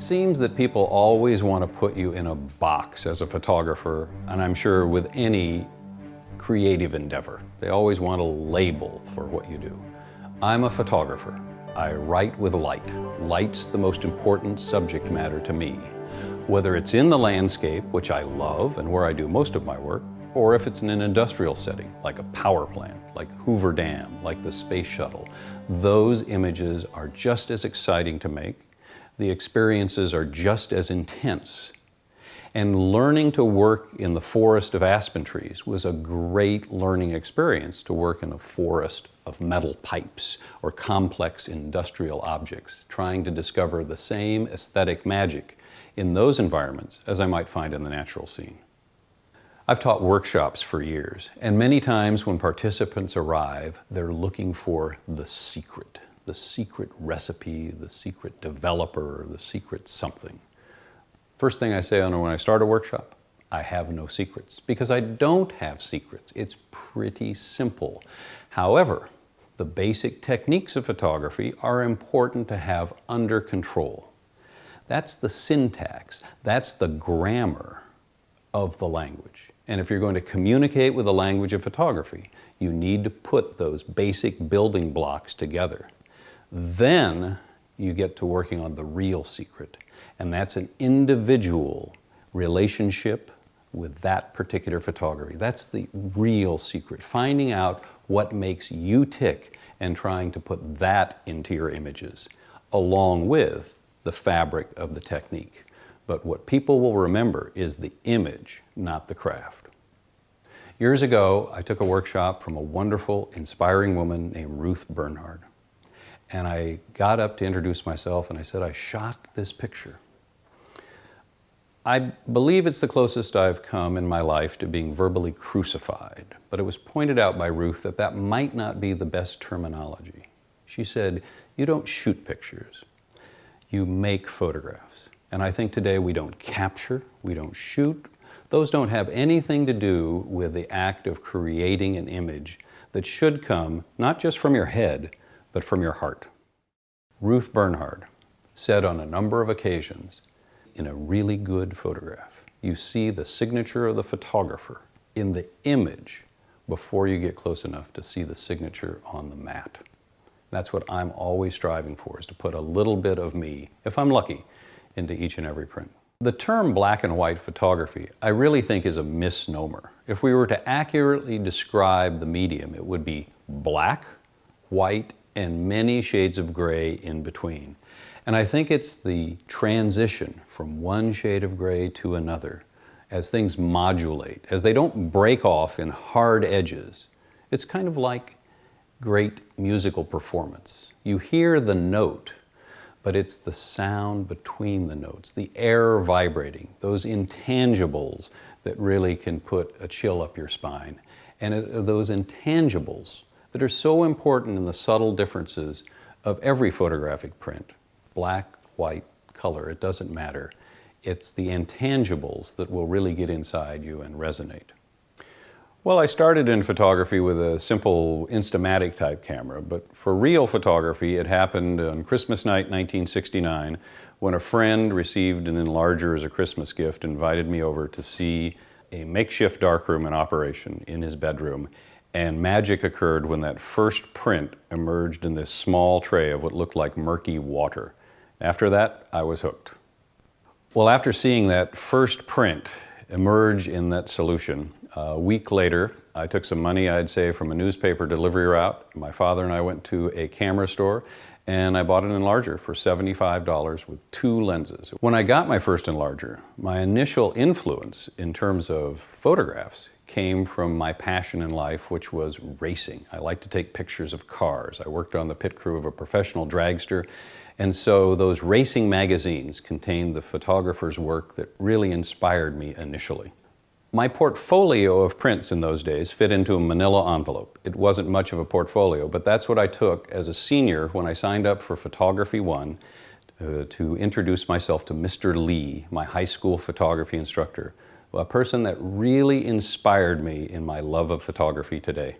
seems that people always want to put you in a box as a photographer, and I'm sure with any creative endeavor. They always want a label for what you do. I'm a photographer. I write with light. Light's the most important subject matter to me. Whether it's in the landscape, which I love and where I do most of my work, or if it's in an industrial setting, like a power plant, like Hoover Dam, like the space shuttle, those images are just as exciting to make. The experiences are just as intense. And learning to work in the forest of aspen trees was a great learning experience to work in a forest of metal pipes or complex industrial objects, trying to discover the same aesthetic magic in those environments as I might find in the natural scene. I've taught workshops for years, and many times when participants arrive, they're looking for the secret recipe, the secret developer, the secret something. First thing I say when I start a workshop, I have no secrets, because I don't have secrets. It's pretty simple. However, the basic techniques of photography are important to have under control. That's the syntax, that's the grammar of the language. And if you're going to communicate with the language of photography, you need to put those basic building blocks together. Then you get to working on the real secret, and that's an individual relationship with that particular photography. That's the real secret, finding out what makes you tick and trying to put that into your images, along with the fabric of the technique. But what people will remember is the image, not the craft. Years ago, I took a workshop from a wonderful, inspiring woman named Ruth Bernhard. And I got up to introduce myself and I said, I shot this picture. I believe it's the closest I've come in my life to being verbally crucified, but it was pointed out by Ruth that that might not be the best terminology. She said, you don't shoot pictures, you make photographs. And I think today we don't capture, we don't shoot. Those don't have anything to do with the act of creating an image that should come not just from your head, but from your heart. Ruth Bernhard said on a number of occasions, in a really good photograph, you see the signature of the photographer in the image before you get close enough to see the signature on the mat. That's what I'm always striving for, is to put a little bit of me, if I'm lucky, into each and every print. The term black and white photography, I really think is a misnomer. If we were to accurately describe the medium, it would be black, white, and many shades of gray in between. And I think it's the transition from one shade of gray to another, as things modulate, as they don't break off in hard edges. It's kind of like great musical performance. You hear the note, but it's the sound between the notes, the air vibrating, those intangibles that really can put a chill up your spine. And those intangibles that are so important in the subtle differences of every photographic print. Black, white, color, it doesn't matter. It's the intangibles that will really get inside you and resonate. Well, I started in photography with a simple Instamatic type camera, but for real photography, it happened on Christmas night 1969 when a friend received an enlarger as a Christmas gift, invited me over to see a makeshift darkroom in operation in his bedroom. And magic occurred when that first print emerged in this small tray of what looked like murky water. After that, I was hooked. Well, after seeing that first print emerge in that solution, a week later, I took some money I'd saved from a newspaper delivery route. My father and I went to a camera store and I bought an enlarger for $75 with 2 lenses. When I got my first enlarger, my initial influence in terms of photographs came from my passion in life, which was racing. I like to take pictures of cars. I worked on the pit crew of a professional dragster, and so those racing magazines contained the photographer's work that really inspired me initially. My portfolio of prints in those days fit into a manila envelope. It wasn't much of a portfolio, but that's what I took as a senior when I signed up for Photography 1 to introduce myself to Mr. Lee, my high school photography instructor, a person that really inspired me in my love of photography today.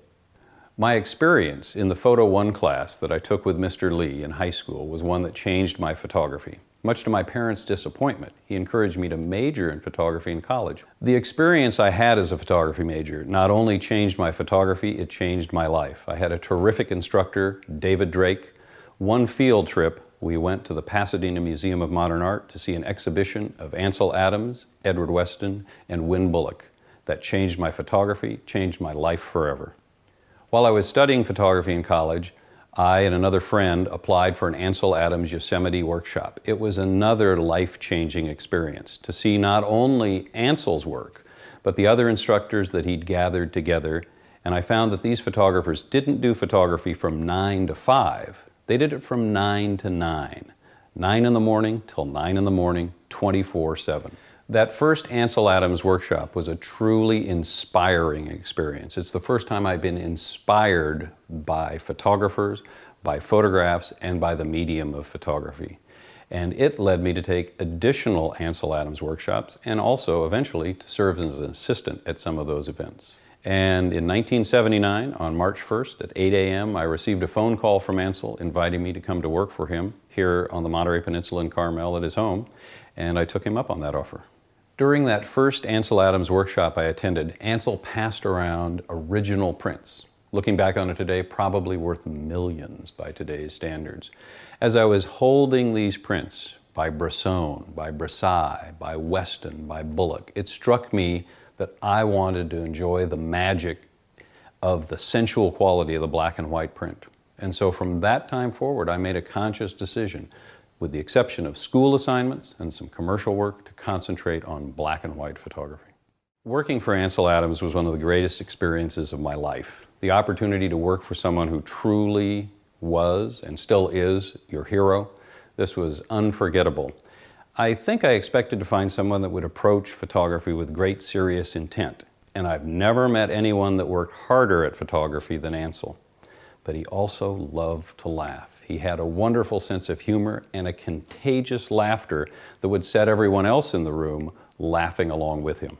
My experience in the Photo 1 class that I took with Mr. Lee in high school was one that changed my photography. Much to my parents' disappointment, he encouraged me to major in photography in college. The experience I had as a photography major not only changed my photography, it changed my life. I had a terrific instructor, David Drake. One field trip, we went to the Pasadena Museum of Modern Art to see an exhibition of Ansel Adams, Edward Weston, and Win Bullock. That changed my photography, changed my life forever. While I was studying photography in college, I and another friend applied for an Ansel Adams Yosemite workshop. It was another life-changing experience to see not only Ansel's work, but the other instructors that he'd gathered together. And I found that these photographers didn't do photography from 9 to 5. They did it from 9 to 9. 9 in the morning till 9 in the morning, 24/7. That first Ansel Adams workshop was a truly inspiring experience. It's the first time I've been inspired by photographers, by photographs, and by the medium of photography. And it led me to take additional Ansel Adams workshops and also eventually to serve as an assistant at some of those events. And in 1979, on March 1st at 8 a.m., I received a phone call from Ansel inviting me to come to work for him here on the Monterey Peninsula in Carmel at his home, and I took him up on that offer. During that first Ansel Adams workshop I attended, Ansel passed around original prints. Looking back on it today, probably worth millions by today's standards. As I was holding these prints by Bresson, by Brassai, by Weston, by Bullock, it struck me that I wanted to enjoy the magic of the sensual quality of the black and white print. And so from that time forward, I made a conscious decision, with the exception of school assignments and some commercial work, to concentrate on black and white photography. Working for Ansel Adams was one of the greatest experiences of my life. The opportunity to work for someone who truly was and still is your hero, this was unforgettable. I think I expected to find someone that would approach photography with great serious intent, and I've never met anyone that worked harder at photography than Ansel. But he also loved to laugh. He had a wonderful sense of humor and a contagious laughter that would set everyone else in the room laughing along with him.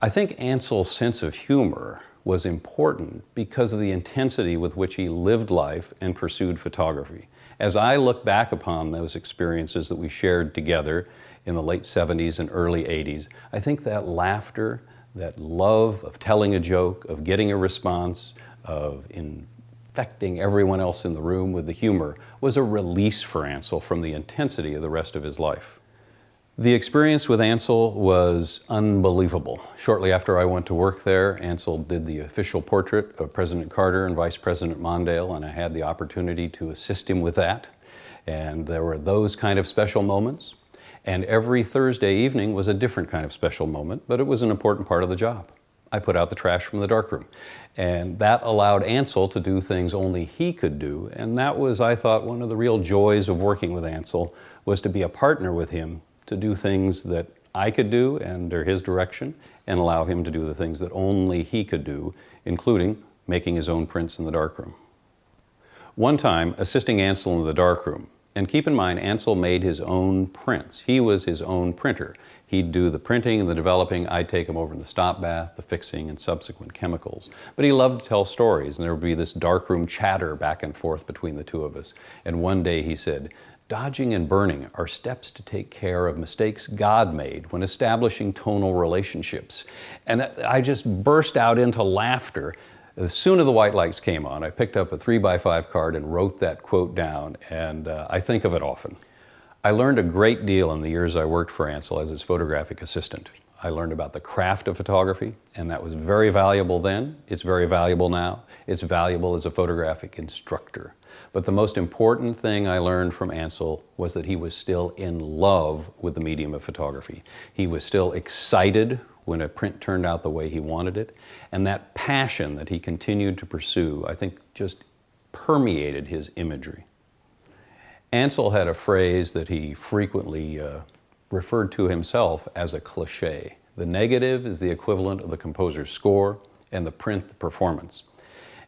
I think Ansel's sense of humor was important because of the intensity with which he lived life and pursued photography. As I look back upon those experiences that we shared together in the late 70s and early 80s, I think that laughter, that love of telling a joke, of getting a response, of infecting everyone else in the room with the humor, was a release for Ansel from the intensity of the rest of his life. The experience with Ansel was unbelievable. Shortly after I went to work there, Ansel did the official portrait of President Carter and Vice President Mondale, and I had the opportunity to assist him with that. And there were those kind of special moments. And every Thursday evening was a different kind of special moment, but it was an important part of the job. I put out the trash from the darkroom. And that allowed Ansel to do things only he could do. And that was, I thought, one of the real joys of working with Ansel, was to be a partner with him, to do things that I could do under his direction and allow him to do the things that only he could do, including making his own prints in the darkroom. One time, assisting Ansel in the darkroom, and keep in mind, Ansel made his own prints. He was his own printer. He'd do the printing and the developing. I'd take him over in the stop bath, the fixing, and subsequent chemicals. But he loved to tell stories, and there would be this darkroom chatter back and forth between the two of us. And one day he said, "Dodging and burning are steps to take care of mistakes God made when establishing tonal relationships." And I just burst out into laughter. As soon as the white lights came on, I picked up a 3x5 card and wrote that quote down, and I think of it often. I learned a great deal in the years I worked for Ansel as his photographic assistant. I learned about the craft of photography, and that was very valuable then. It's very valuable now. It's valuable as a photographic instructor. But the most important thing I learned from Ansel was that he was still in love with the medium of photography. He was still excited when a print turned out the way he wanted it, and that passion that he continued to pursue, I think, just permeated his imagery. Ansel had a phrase that he frequently referred to himself as a cliché. The negative is the equivalent of the composer's score, and the print the performance.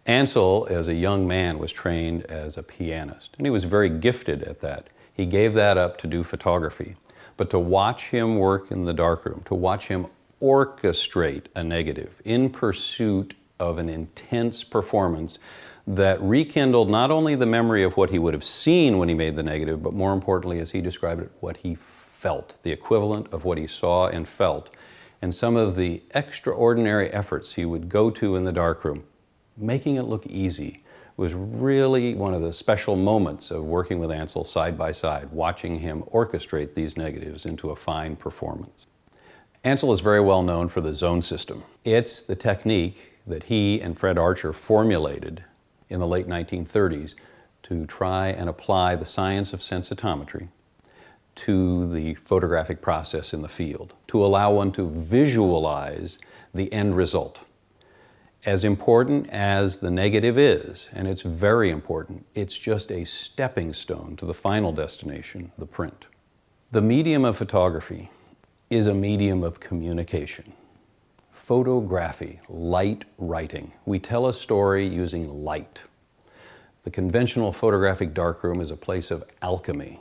Ansel, as a young man, was trained as a pianist, and he was very gifted at that. He gave that up to do photography. But to watch him work in the darkroom, to watch him orchestrate a negative in pursuit of an intense performance that rekindled not only the memory of what he would have seen when he made the negative, but more importantly, as he described it, what he felt, the equivalent of what he saw and felt, and some of the extraordinary efforts he would go to in the darkroom, making it look easy, was really one of the special moments of working with Ansel side by side, watching him orchestrate these negatives into a fine performance. Ansel is very well known for the zone system. It's the technique that he and Fred Archer formulated in the late 1930s to try and apply the science of sensitometry to the photographic process in the field, to allow one to visualize the end result. As important as the negative is, and it's very important, it's just a stepping stone to the final destination, the print. The medium of photography is a medium of communication. Photography, light writing. We tell a story using light. The conventional photographic darkroom is a place of alchemy.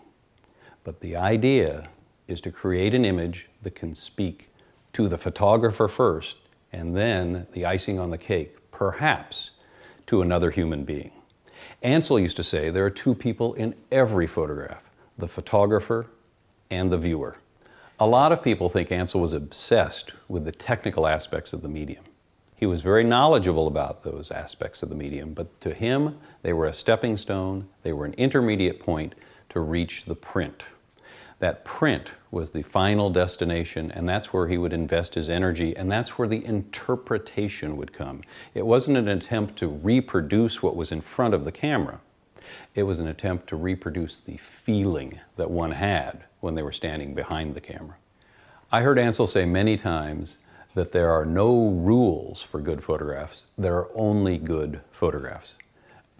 But the idea is to create an image that can speak to the photographer first, and then the icing on the cake, perhaps, to another human being. Ansel used to say there are two people in every photograph, the photographer and the viewer. A lot of people think Ansel was obsessed with the technical aspects of the medium. He was very knowledgeable about those aspects of the medium, but to him, they were a stepping stone, they were an intermediate point to reach the print. That print was the final destination, and that's where he would invest his energy, and that's where the interpretation would come. It wasn't an attempt to reproduce what was in front of the camera. It was an attempt to reproduce the feeling that one had when they were standing behind the camera. I heard Ansel say many times that there are no rules for good photographs. There are only good photographs.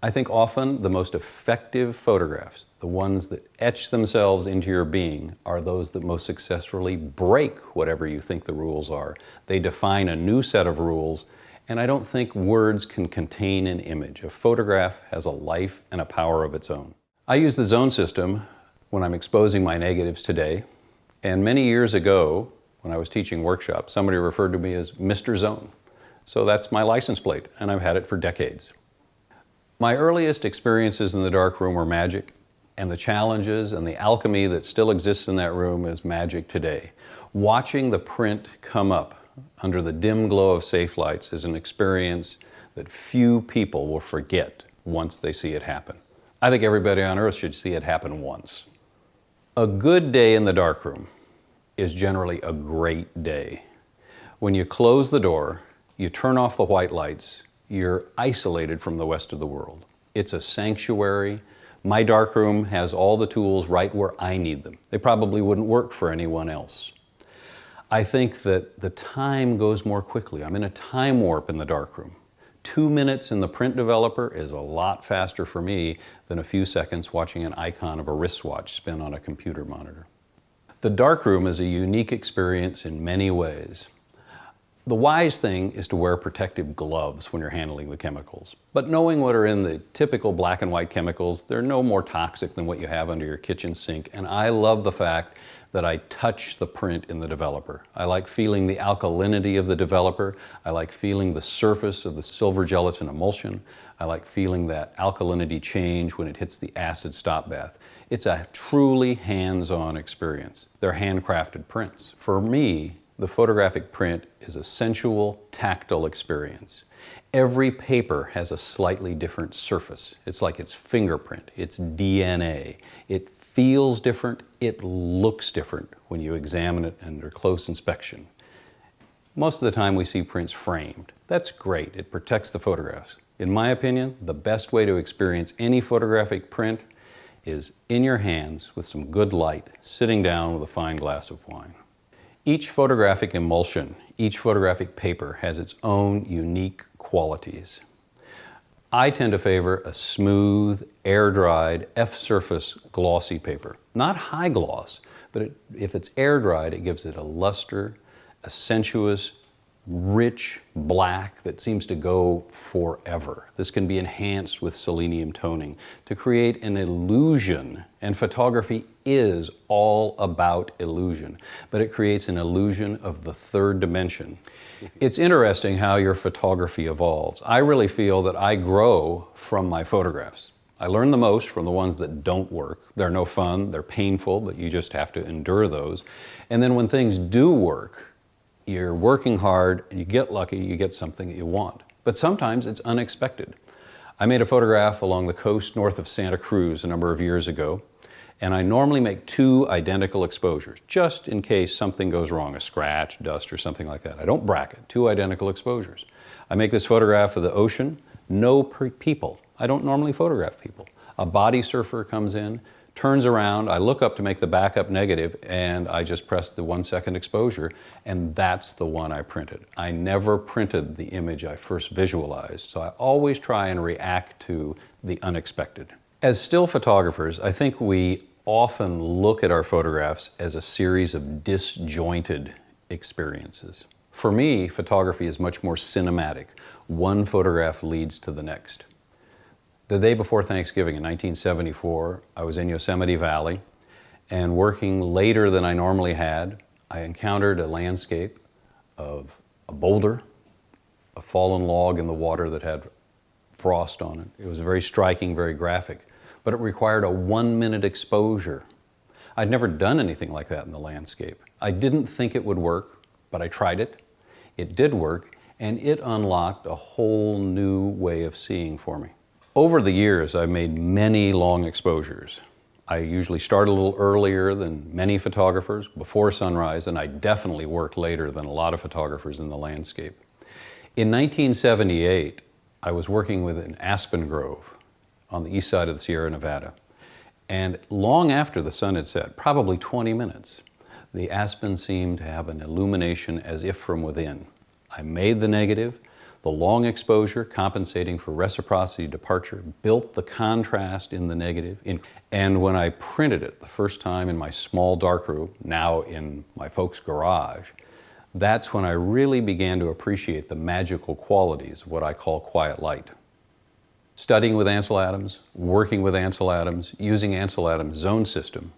I think often the most effective photographs, the ones that etch themselves into your being, are those that most successfully break whatever you think the rules are. They define a new set of rules, and I don't think words can contain an image. A photograph has a life and a power of its own. I use the zone system when I'm exposing my negatives today, and many years ago, when I was teaching workshops, somebody referred to me as Mr. Zone. So that's my license plate, and I've had it for decades. My earliest experiences in the darkroom were magic, and the challenges and the alchemy that still exists in that room is magic today. Watching the print come up under the dim glow of safe lights is an experience that few people will forget once they see it happen. I think everybody on earth should see it happen once. A good day in the darkroom is generally a great day. When you close the door, you turn off the white lights, you're isolated from the rest of the world. It's a sanctuary. My darkroom has all the tools right where I need them. They probably wouldn't work for anyone else. I think that the time goes more quickly. I'm in a time warp in the darkroom. 2 minutes in the print developer is a lot faster for me than a few seconds watching an icon of a wristwatch spin on a computer monitor. The darkroom is a unique experience in many ways. The wise thing is to wear protective gloves when you're handling the chemicals. But knowing what are in the typical black and white chemicals, they're no more toxic than what you have under your kitchen sink. And I love the fact that I touch the print in the developer. I like feeling the alkalinity of the developer. I like feeling the surface of the silver gelatin emulsion. I like feeling that alkalinity change when it hits the acid stop bath. It's a truly hands-on experience. They're handcrafted prints. For me, the photographic print is a sensual, tactile experience. Every paper has a slightly different surface. It's like its fingerprint, its DNA. It feels different, it looks different when you examine it under close inspection. Most of the time we see prints framed. That's great, it protects the photographs. In my opinion, the best way to experience any photographic print is in your hands with some good light, sitting down with a fine glass of wine. Each photographic emulsion, each photographic paper has its own unique qualities. I tend to favor a smooth, air-dried, F-surface glossy paper. Not high gloss, but if it's air-dried, it gives it a luster, a sensuous, rich black that seems to go forever. This can be enhanced with selenium toning to create an illusion, and photography is all about illusion, but it creates an illusion of the third dimension. It's interesting how your photography evolves. I really feel that I grow from my photographs. I learn the most from the ones that don't work. They're no fun, they're painful, but you just have to endure those. And then when things do work, you're working hard, and you get lucky, you get something that you want. But sometimes it's unexpected. I made a photograph along the coast north of Santa Cruz a number of years ago, and I normally make 2 identical exposures, just in case something goes wrong, a scratch, dust, or something like that. I don't bracket, 2 identical exposures. I make this photograph of the ocean, no people. I don't normally photograph people. A body surfer comes in, turns around, I look up to make the backup negative, and I just press the 1-second exposure, and that's the one I printed. I never printed the image I first visualized, so I always try and react to the unexpected. As still photographers, I think we often look at our photographs as a series of disjointed experiences. For me, photography is much more cinematic. One photograph leads to the next. The day before Thanksgiving in 1974, I was in Yosemite Valley, and working later than I normally had, I encountered a landscape of a boulder, a fallen log in the water that had frost on it. It was very striking, very graphic, but it required a 1-minute exposure. I'd never done anything like that in the landscape. I didn't think it would work, but I tried it. It did work, and it unlocked a whole new way of seeing for me. Over the years, I've made many long exposures. I usually start a little earlier than many photographers, before sunrise, and I definitely work later than a lot of photographers in the landscape. In 1978, I was working with an aspen grove on the east side of the Sierra Nevada. And long after the sun had set, probably 20 minutes, the aspen seemed to have an illumination as if from within. I made the negative. The long exposure, compensating for reciprocity departure, built the contrast in the negative. And when I printed it the first time in my small darkroom, now in my folks' garage, that's when I really began to appreciate the magical qualities of what I call quiet light. Studying with Ansel Adams, working with Ansel Adams, using Ansel Adams' zone system,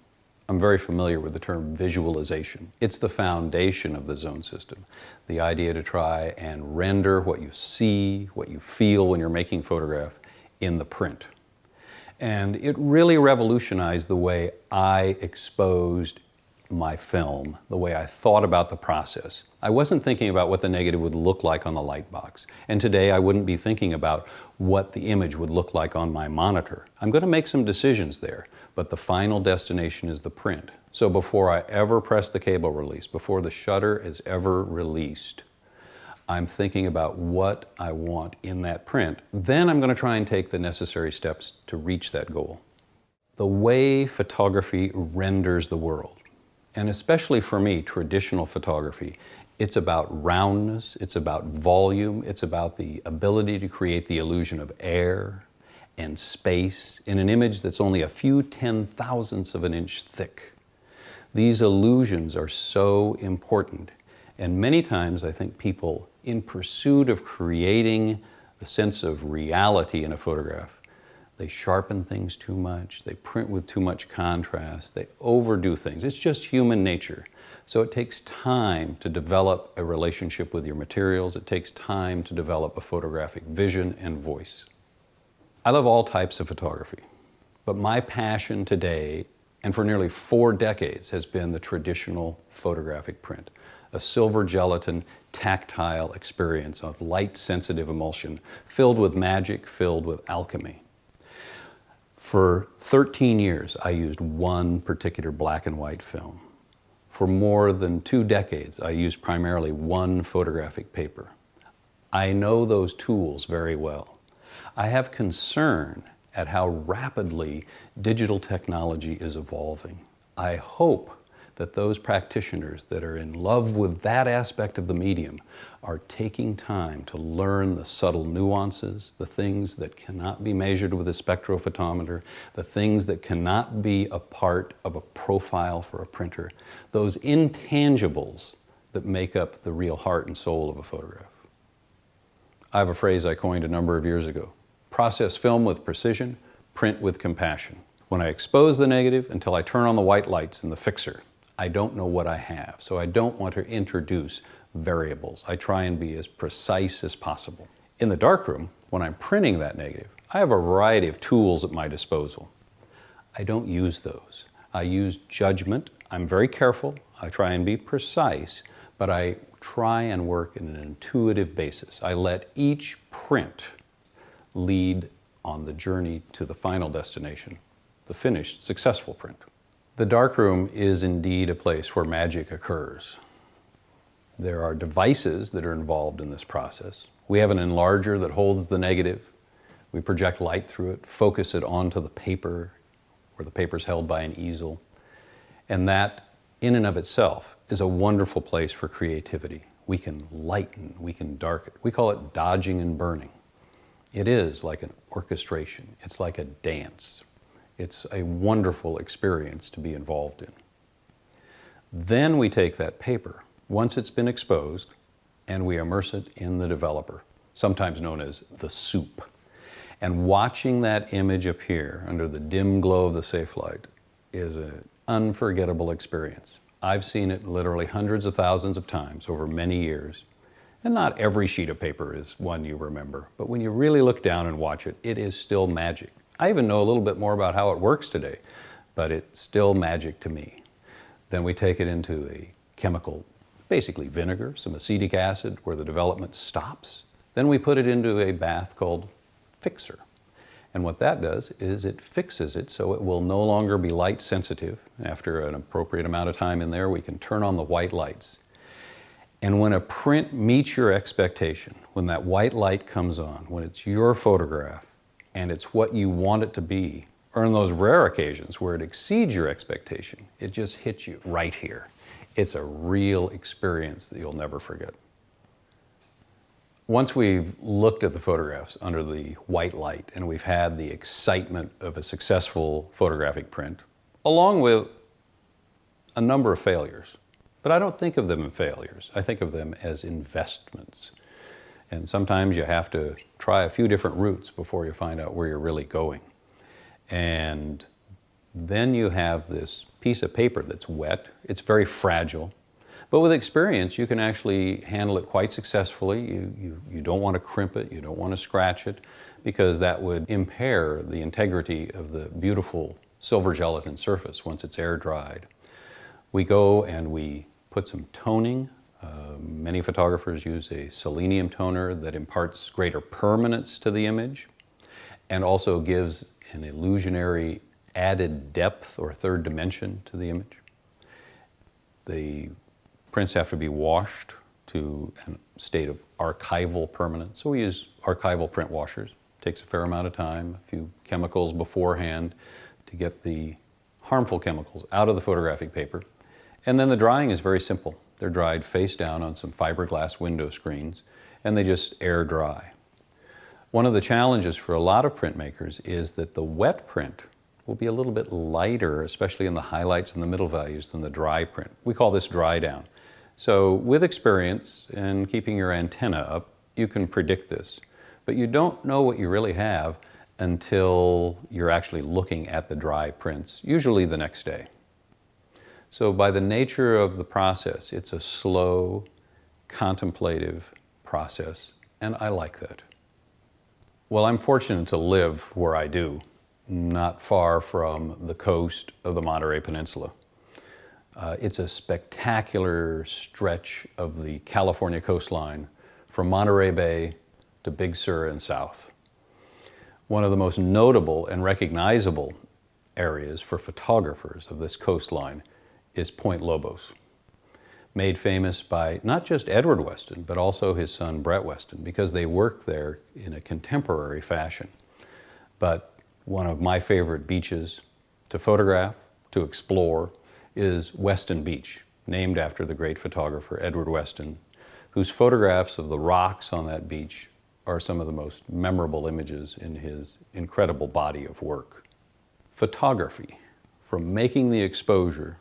I'm very familiar with the term visualization. It's the foundation of the zone system. The idea to try and render what you see, what you feel when you're making photograph in the print. And it really revolutionized the way I exposed my film, the way I thought about the process. I wasn't thinking about what the negative would look like on the light box. And today I wouldn't be thinking about what the image would look like on my monitor. I'm going to make some decisions there, but the final destination is the print. So before I ever press the cable release, before the shutter is ever released, I'm thinking about what I want in that print. Then I'm going to try and take the necessary steps to reach that goal. The way photography renders the world, and especially for me, traditional photography, it's about roundness, it's about volume, it's about the ability to create the illusion of air and space in an image that's only a few 10,000ths of an inch thick. These illusions are so important, and many times I think people, in pursuit of creating the sense of reality in a photograph, they sharpen things too much, they print with too much contrast, they overdo things. It's just human nature. So it takes time to develop a relationship with your materials. It takes time to develop a photographic vision and voice. I love all types of photography, but my passion today, and for nearly 4 decades, has been the traditional photographic print. A silver gelatin, tactile experience of light-sensitive emulsion, filled with magic, filled with alchemy. For 13 years, I used one particular black and white film. For more than 2 decades, I used primarily one photographic paper. I know those tools very well. I have concern at how rapidly digital technology is evolving. I hope that those practitioners that are in love with that aspect of the medium are taking time to learn the subtle nuances, the things that cannot be measured with a spectrophotometer, the things that cannot be a part of a profile for a printer, those intangibles that make up the real heart and soul of a photograph. I have a phrase I coined a number of years ago: process film with precision, print with compassion. When I expose the negative until I turn on the white lights in the fixer, I don't know what I have, so I don't want to introduce variables. I try and be as precise as possible. In the darkroom, when I'm printing that negative, I have a variety of tools at my disposal. I don't use those. I use judgment. I'm very careful. I try and be precise, but I try and work in an intuitive basis. I let each print lead on the journey to the final destination, the finished, successful print. The darkroom is indeed a place where magic occurs. There are devices that are involved in this process. We have an enlarger that holds the negative. We project light through it, focus it onto the paper, where the paper is held by an easel. And that, in and of itself, is a wonderful place for creativity. We can lighten, we can darken. We call it dodging and burning. It is like an orchestration. It's like a dance. It's a wonderful experience to be involved in. Then we take that paper, once it's been exposed, and we immerse it in the developer, sometimes known as the soup. And watching that image appear under the dim glow of the safe light is an unforgettable experience. I've seen it literally hundreds of thousands of times over many years. And not every sheet of paper is one you remember, but when you really look down and watch it, it is still magic. I even know a little bit more about how it works today, but it's still magic to me. Then we take it into a chemical, basically vinegar, some acetic acid, where the development stops. Then we put it into a bath called fixer. And what that does is it fixes it so it will no longer be light sensitive. After an appropriate amount of time in there, we can turn on the white lights. And when a print meets your expectation, when that white light comes on, when it's your photograph and it's what you want it to be, or in those rare occasions where it exceeds your expectation, it just hits you right here. It's a real experience that you'll never forget. Once we've looked at the photographs under the white light and we've had the excitement of a successful photographic print, along with a number of failures, but I don't think of them as failures. I think of them as investments. And sometimes you have to try a few different routes before you find out where you're really going. And then you have this piece of paper that's wet. It's very fragile. But with experience, you can actually handle it quite successfully. You don't want to crimp it, you don't want to scratch it, because that would impair the integrity of the beautiful silver gelatin surface once it's air dried. We go and we put some toning. Many photographers use a selenium toner that imparts greater permanence to the image and also gives an illusionary added depth or third dimension to the image. The prints have to be washed to a state of archival permanence. So we use archival print washers. It takes a fair amount of time, a few chemicals beforehand to get the harmful chemicals out of the photographic paper. And then the drying is very simple. They're dried face down on some fiberglass window screens, and they just air dry. One of the challenges for a lot of printmakers is that the wet print will be a little bit lighter, especially in the highlights and the middle values, than the dry print. We call this dry down. So with experience and keeping your antenna up, you can predict this. But you don't know what you really have until you're actually looking at the dry prints, usually the next day. So by the nature of the process, it's a slow, contemplative process, and I like that. Well, I'm fortunate to live where I do, not far from the coast of the Monterey Peninsula. It's a spectacular stretch of the California coastline from Monterey Bay to Big Sur and south. One of the most notable and recognizable areas for photographers of this coastline is Point Lobos, made famous by not just Edward Weston, but also his son Brett Weston, because they worked there in a contemporary fashion. But one of my favorite beaches to photograph, to explore, is Weston Beach, named after the great photographer Edward Weston, whose photographs of the rocks on that beach are some of the most memorable images in his incredible body of work. Photography, from making the exposure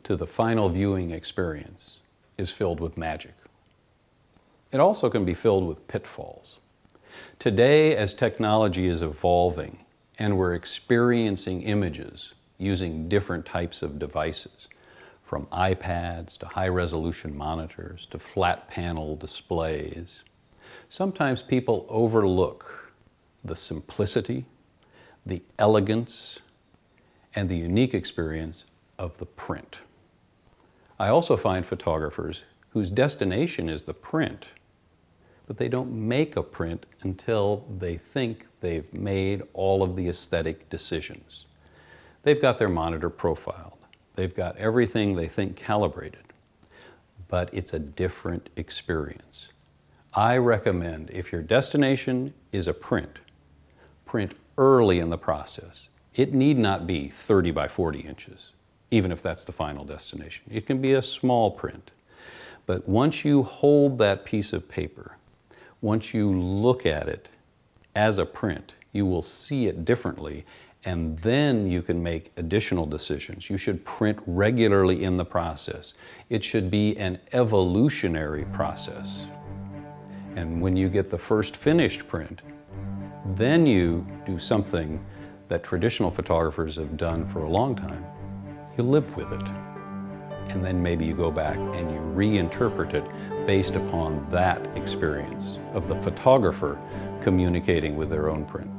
to the final viewing experience, is filled with magic. It also can be filled with pitfalls. Today, as technology is evolving, and we're experiencing images using different types of devices, from iPads to high-resolution monitors to flat panel displays. Sometimes people overlook the simplicity, the elegance, and the unique experience of the print. I also find photographers whose destination is the print, but they don't make a print until they think they've made all of the aesthetic decisions. They've got their monitor profiled. They've got everything they think calibrated, but it's a different experience. I recommend, if your destination is a print early in the process. It need not be 30 by 40 inches, even if that's the final destination. It can be a small print. But once you hold that piece of paper, once you look at it as a print, you will see it differently, and then you can make additional decisions. You should print regularly in the process. It should be an evolutionary process. And when you get the first finished print, then you do something that traditional photographers have done for a long time. You live with it. And then maybe you go back and you reinterpret it based upon that experience of the photographer communicating with their own print.